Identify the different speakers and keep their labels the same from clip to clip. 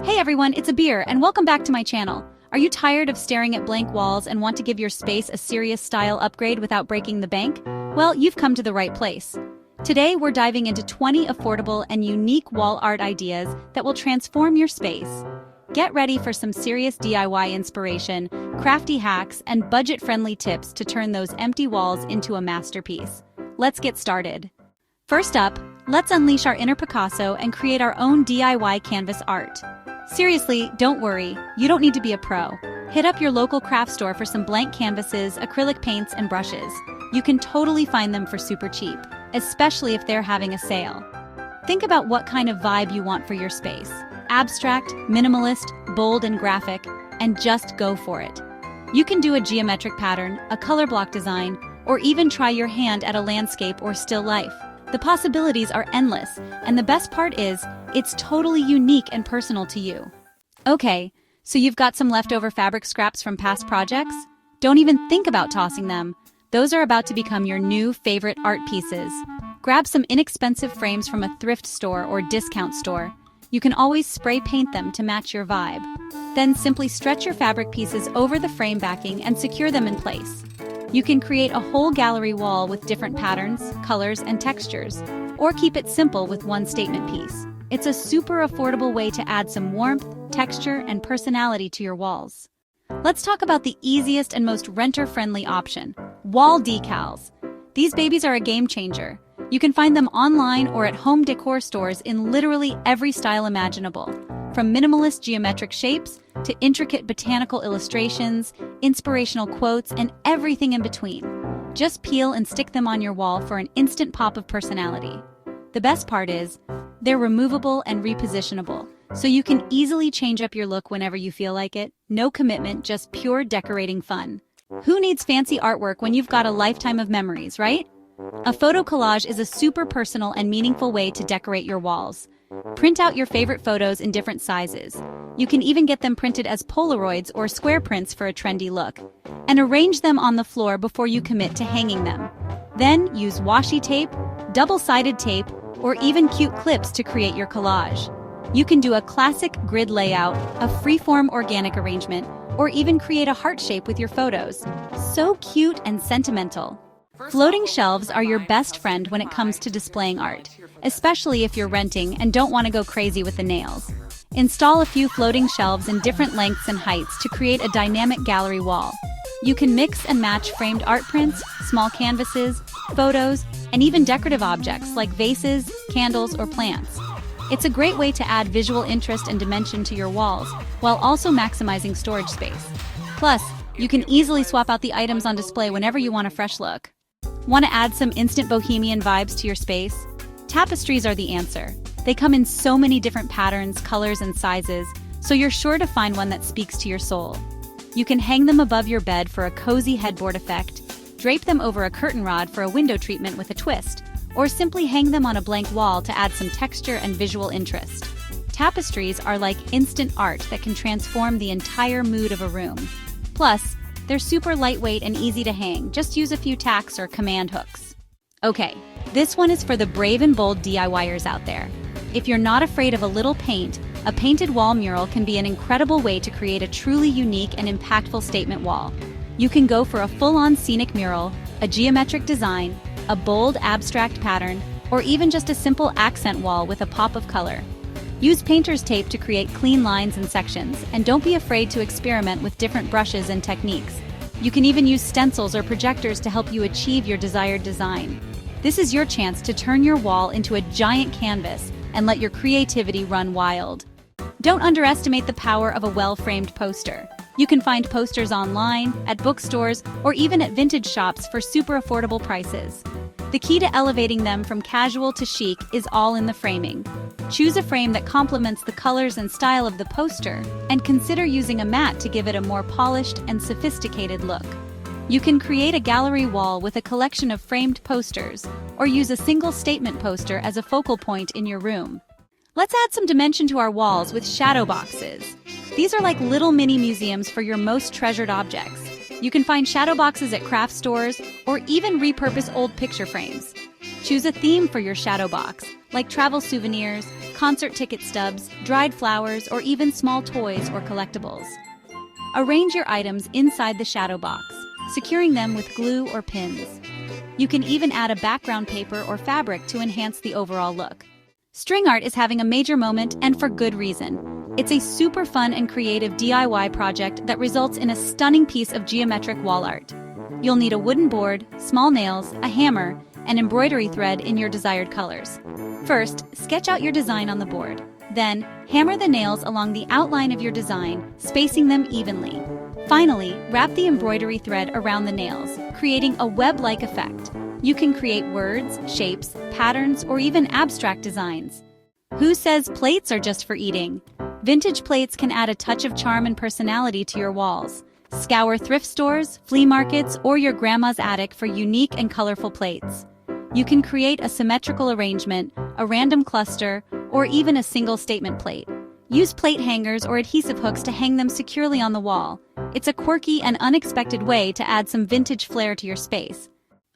Speaker 1: Hey everyone, it's Abir, and welcome back to my channel. Are you tired of staring at blank walls and want to give your space a serious style upgrade without breaking the bank? Well, you've come to the right place. Today, we're diving into 20 affordable and unique wall art ideas that will transform your space. Get ready for some serious DIY inspiration, crafty hacks, and budget-friendly tips to turn those empty walls into a masterpiece. Let's get started. First up, let's unleash our inner Picasso and create our own DIY canvas art. Seriously, don't worry, you don't need to be a pro. Hit up your local craft store for some blank canvases, acrylic paints, and brushes. You can totally find them for super cheap, especially if they're having a sale. Think about what kind of vibe you want for your space. Abstract, minimalist, bold, and graphic, and just go for it. You can do a geometric pattern, a color block design, or even try your hand at a landscape or still life. The possibilities are endless, and the best part is, it's totally unique and personal to you. Okay, so you've got some leftover fabric scraps from past projects? Don't even think about tossing them. Those are about to become your new favorite art pieces. Grab some inexpensive frames from a thrift store or discount store. You can always spray paint them to match your vibe. Then simply stretch your fabric pieces over the frame backing and secure them in place. You can create a whole gallery wall with different patterns, colors, and textures, or keep it simple with one statement piece. It's a super affordable way to add some warmth, texture, and personality to your walls. Let's talk about the easiest and most renter-friendly option, wall decals. These babies are a game changer. You can find them online or at home decor stores in literally every style imaginable, from minimalist geometric shapes to intricate botanical illustrations, inspirational quotes, and everything in between. Just peel and stick them on your wall for an instant pop of personality. The best part is, they're removable and repositionable, so you can easily change up your look whenever you feel like it. No commitment, just pure decorating fun. Who needs fancy artwork when you've got a lifetime of memories, right? A photo collage is a super personal and meaningful way to decorate your walls. Print out your favorite photos in different sizes. You can even get them printed as Polaroids or square prints for a trendy look. And arrange them on the floor before you commit to hanging them. Then use washi tape, double-sided tape, or even cute clips to create your collage. You can do a classic grid layout, a freeform organic arrangement, or even create a heart shape with your photos. So cute and sentimental. Floating shelves are your best friend when it comes to displaying art, especially if you're renting and don't want to go crazy with the nails. Install a few floating shelves in different lengths and heights to create a dynamic gallery wall. You can mix and match framed art prints, small canvases, photos, and even decorative objects like vases, candles, or plants. It's a great way to add visual interest and dimension to your walls, while also maximizing storage space. Plus, you can easily swap out the items on display whenever you want a fresh look. Want to add some instant Bohemian vibes to your space? Tapestries are the answer. They come in so many different patterns, colors, and sizes, so you're sure to find one that speaks to your soul. You can hang them above your bed for a cozy headboard effect, drape them over a curtain rod for a window treatment with a twist, or simply hang them on a blank wall to add some texture and visual interest. Tapestries are like instant art that can transform the entire mood of a room. Plus, they're super lightweight and easy to hang. Just use a few tacks or command hooks. Okay, this one is for the brave and bold DIYers out there. If you're not afraid of a little paint, a painted wall mural can be an incredible way to create a truly unique and impactful statement wall. You can go for a full-on scenic mural, a geometric design, a bold abstract pattern, or even just a simple accent wall with a pop of color. Use painter's tape to create clean lines and sections, and don't be afraid to experiment with different brushes and techniques. You can even use stencils or projectors to help you achieve your desired design. This is your chance to turn your wall into a giant canvas and let your creativity run wild. Don't underestimate the power of a well-framed poster. You can find posters online, at bookstores, or even at vintage shops for super affordable prices. The key to elevating them from casual to chic is all in the framing. Choose a frame that complements the colors and style of the poster, and consider using a mat to give it a more polished and sophisticated look. You can create a gallery wall with a collection of framed posters, or use a single statement poster as a focal point in your room. Let's add some dimension to our walls with shadow boxes. These are like little mini museums for your most treasured objects. You can find shadow boxes at craft stores or even repurpose old picture frames. Choose a theme for your shadow box, like travel souvenirs, concert ticket stubs, dried flowers, or even small toys or collectibles. Arrange your items inside the shadow box, securing them with glue or pins. You can even add a background paper or fabric to enhance the overall look. String art is having a major moment, and for good reason. It's a super fun and creative DIY project that results in a stunning piece of geometric wall art. You'll need a wooden board, small nails, a hammer, and embroidery thread in your desired colors. First, sketch out your design on the board. Then, hammer the nails along the outline of your design, spacing them evenly. Finally, wrap the embroidery thread around the nails, creating a web-like effect. You can create words, shapes, patterns, or even abstract designs. Who says plates are just for eating? Vintage plates can add a touch of charm and personality to your walls. Scour thrift stores, flea markets, or your grandma's attic for unique and colorful plates. You can create a symmetrical arrangement, a random cluster, or even a single statement plate. Use plate hangers or adhesive hooks to hang them securely on the wall. It's a quirky and unexpected way to add some vintage flair to your space.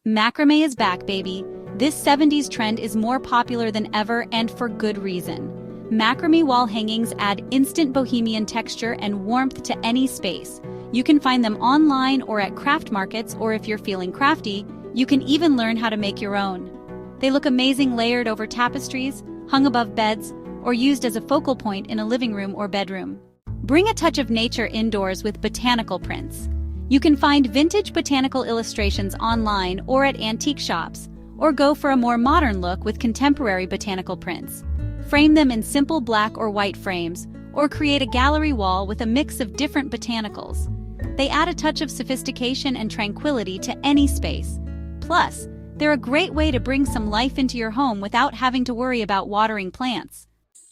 Speaker 1: Macramé is back, baby. This 70s trend is more popular than ever, and for good reason. Macramé wall hangings add instant bohemian texture and warmth to any space. You can find them online or at craft markets, or if you're feeling crafty, you can even learn how to make your own. They look amazing layered over tapestries, hung above beds, or used as a focal point in a living room or bedroom. Bring a touch of nature indoors with botanical prints. You can find vintage botanical illustrations online or at antique shops, or go for a more modern look with contemporary botanical prints. Frame them in simple black or white frames, or create a gallery wall with a mix of different botanicals. They add a touch of sophistication and tranquility to any space. Plus, they're a great way to bring some life into your home without having to worry about watering plants.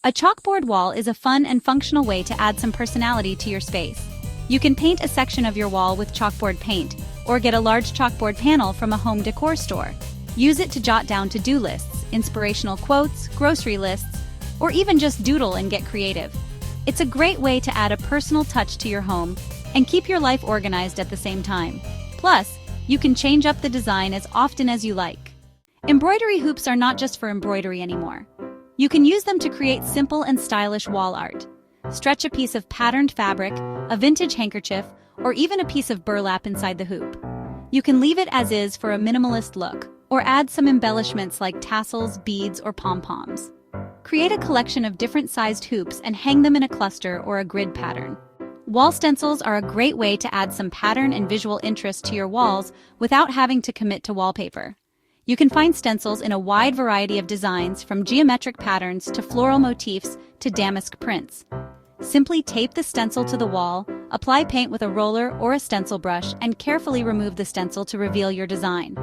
Speaker 1: A chalkboard wall is a fun and functional way to add some personality to your space. You can paint a section of your wall with chalkboard paint, or get a large chalkboard panel from a home decor store. Use it to jot down to-do lists, inspirational quotes, grocery lists, or even just doodle and get creative. It's a great way to add a personal touch to your home and keep your life organized at the same time. Plus, you can change up the design as often as you like. Embroidery hoops are not just for embroidery anymore. You can use them to create simple and stylish wall art. Stretch a piece of patterned fabric, a vintage handkerchief, or even a piece of burlap inside the hoop. You can leave it as is for a minimalist look, or add some embellishments like tassels, beads, or pom-poms. Create a collection of different sized hoops and hang them in a cluster or a grid pattern. Wall stencils are a great way to add some pattern and visual interest to your walls without having to commit to wallpaper. You can find stencils in a wide variety of designs, from geometric patterns to floral motifs to damask prints. Simply tape the stencil to the wall, apply paint with a roller or a stencil brush, and carefully remove the stencil to reveal your design.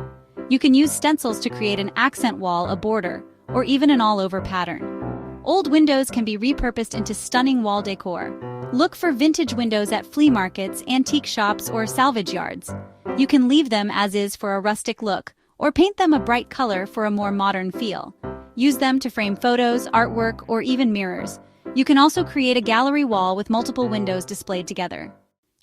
Speaker 1: You can use stencils to create an accent wall, a border, or even an all-over pattern. Old windows can be repurposed into stunning wall decor. Look for vintage windows at flea markets, antique shops, or salvage yards. You can leave them as is for a rustic look, or paint them a bright color for a more modern feel. Use them to frame photos, artwork, or even mirrors. You can also create a gallery wall with multiple windows displayed together.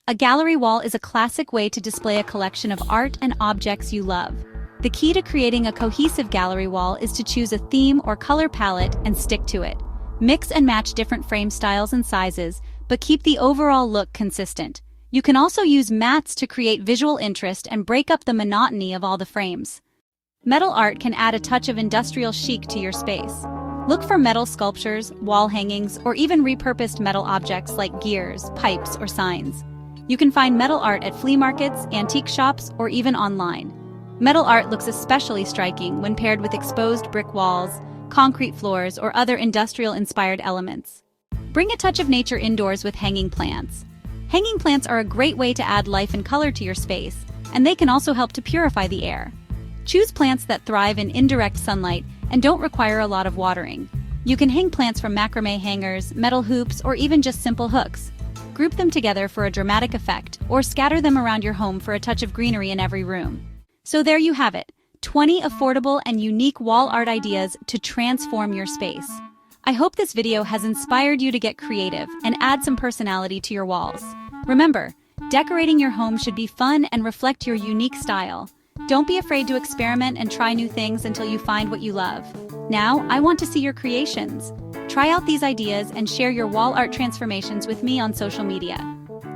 Speaker 1: A gallery wall is a classic way to display a collection of art and objects you love. The key to creating a cohesive gallery wall is to choose a theme or color palette and stick to it. Mix and match different frame styles and sizes, but keep the overall look consistent. You can also use mats to create visual interest and break up the monotony of all the frames. Metal art can add a touch of industrial chic to your space. Look for metal sculptures, wall hangings, or even repurposed metal objects like gears, pipes, or signs. You can find metal art at flea markets, antique shops, or even online. Metal art looks especially striking when paired with exposed brick walls, concrete floors, or other industrial-inspired elements. Bring a touch of nature indoors with hanging plants. Hanging plants are a great way to add life and color to your space, and they can also help to purify the air. Choose plants that thrive in indirect sunlight and don't require a lot of watering. You can hang plants from macrame hangers, metal hoops, or even just simple hooks. Group them together for a dramatic effect, or scatter them around your home for a touch of greenery in every room. So there you have it, 20 affordable and unique wall art ideas to transform your space. I hope this video has inspired you to get creative and add some personality to your walls. Remember, decorating your home should be fun and reflect your unique style. Don't be afraid to experiment and try new things until you find what you love. Now, I want to see your creations. Try out these ideas and share your wall art transformations with me on social media.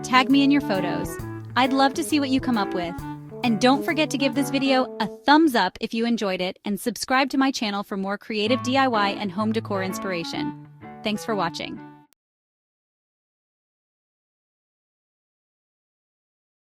Speaker 1: Tag me in your photos. I'd love to see what you come up with. And don't forget to give this video a thumbs up if you enjoyed it and subscribe to my channel for more creative DIY and home decor inspiration. Thanks for watching.